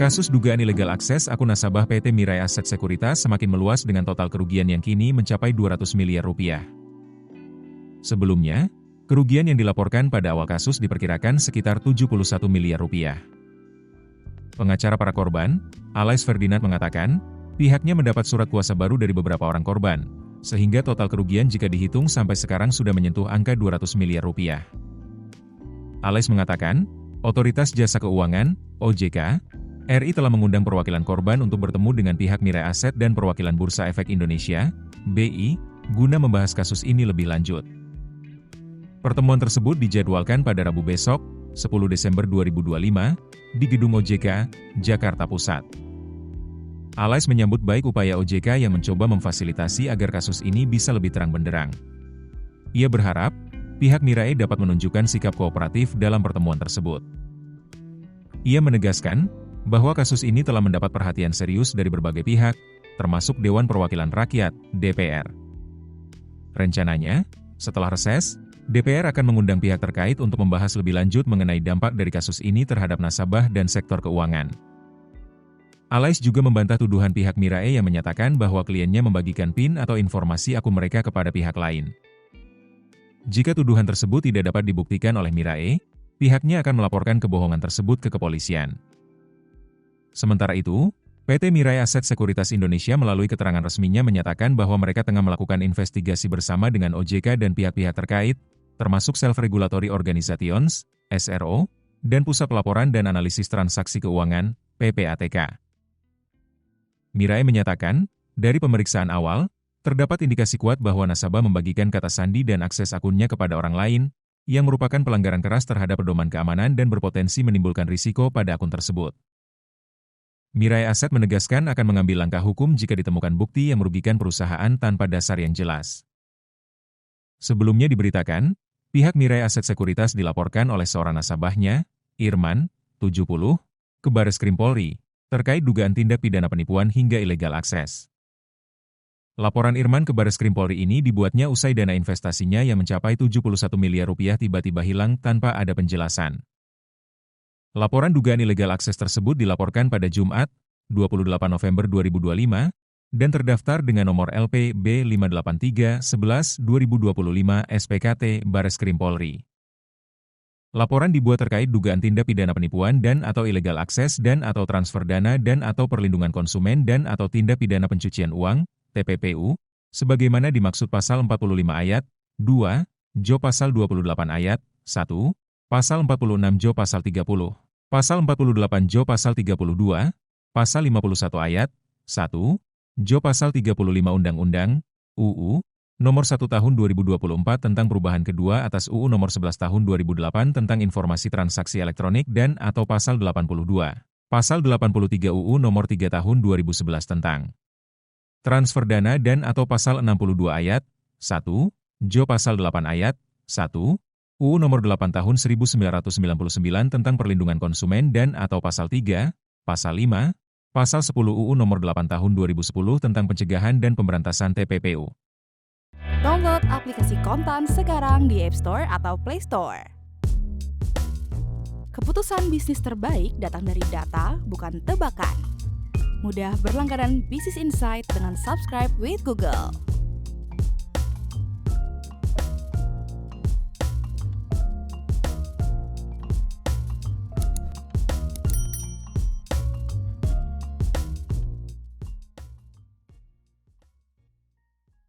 Kasus dugaan ilegal akses akun nasabah PT Mirai Aset Sekuritas semakin meluas dengan total kerugian yang kini mencapai 200 miliar rupiah. Sebelumnya, kerugian yang dilaporkan pada awal kasus diperkirakan sekitar 71 miliar rupiah. Pengacara para korban, Alais Ferdinand mengatakan, pihaknya mendapat surat kuasa baru dari beberapa orang korban, sehingga total kerugian jika dihitung sampai sekarang sudah menyentuh angka 200 miliar rupiah. Alais mengatakan, Otoritas Jasa Keuangan, OJK, RI telah mengundang perwakilan korban untuk bertemu dengan pihak Mirai Aset dan perwakilan Bursa Efek Indonesia, BI, guna membahas kasus ini lebih lanjut. Pertemuan tersebut dijadwalkan pada Rabu besok, 10 Desember 2025, di Gedung OJK, Jakarta Pusat. Alais menyambut baik upaya OJK yang mencoba memfasilitasi agar kasus ini bisa lebih terang benderang. Ia berharap, pihak Mirai dapat menunjukkan sikap kooperatif dalam pertemuan tersebut. Ia menegaskan, bahwa kasus ini telah mendapat perhatian serius dari berbagai pihak, termasuk Dewan Perwakilan Rakyat, DPR. Rencananya, setelah reses, DPR akan mengundang pihak terkait untuk membahas lebih lanjut mengenai dampak dari kasus ini terhadap nasabah dan sektor keuangan. Alais juga membantah tuduhan pihak Mirai yang menyatakan bahwa kliennya membagikan PIN atau informasi akun mereka kepada pihak lain. Jika tuduhan tersebut tidak dapat dibuktikan oleh Mirai, pihaknya akan melaporkan kebohongan tersebut ke kepolisian. Sementara itu, PT Mirai Aset Sekuritas Indonesia melalui keterangan resminya menyatakan bahwa mereka tengah melakukan investigasi bersama dengan OJK dan pihak-pihak terkait, termasuk Self-Regulatory Organizations, SRO, dan Pusat Pelaporan dan Analisis Transaksi Keuangan, PPATK. Mirai menyatakan, dari pemeriksaan awal, terdapat indikasi kuat bahwa nasabah membagikan kata sandi dan akses akunnya kepada orang lain, yang merupakan pelanggaran keras terhadap pedoman keamanan dan berpotensi menimbulkan risiko pada akun tersebut. Mirai Aset menegaskan akan mengambil langkah hukum jika ditemukan bukti yang merugikan perusahaan tanpa dasar yang jelas. Sebelumnya diberitakan, pihak Mirai Aset Sekuritas dilaporkan oleh seorang nasabahnya, Irman, 70, ke Bareskrim Polri, terkait dugaan tindak pidana penipuan hingga ilegal akses. Laporan Irman ke Bareskrim Polri ini dibuatnya usai dana investasinya yang mencapai 71 miliar rupiah tiba-tiba hilang tanpa ada penjelasan. Laporan dugaan ilegal akses tersebut dilaporkan pada Jumat, 28 November 2025, dan terdaftar dengan nomor LP B58311-2025 SPKT Bareskrim Polri. Laporan dibuat terkait dugaan tindak pidana penipuan dan atau ilegal akses dan atau transfer dana dan atau perlindungan konsumen dan atau tindak pidana pencucian uang, TPPU, sebagaimana dimaksud Pasal 45 Ayat 2, Jo Pasal 28 Ayat 1, Pasal 46 Jo Pasal 30, Pasal 48 Jo Pasal 32, Pasal 51 Ayat 1, Jo Pasal 35 Undang-Undang, UU, Nomor 1 Tahun 2024 tentang perubahan kedua atas UU Nomor 11 Tahun 2008 tentang informasi transaksi elektronik dan atau Pasal 82, Pasal 83 UU Nomor 3 Tahun 2011 tentang transfer dana dan atau Pasal 62 Ayat 1, Jo Pasal 8 Ayat 1, UU Nomor 8 Tahun 1999 tentang perlindungan konsumen dan atau Pasal 3, Pasal 5, Pasal 10 UU Nomor 8 Tahun 2010 tentang pencegahan dan pemberantasan TPPU. Download aplikasi Kontan sekarang di App Store atau Play Store. Keputusan bisnis terbaik datang dari data, bukan tebakan. Mudah berlangganan Business Insight dengan subscribe with Google.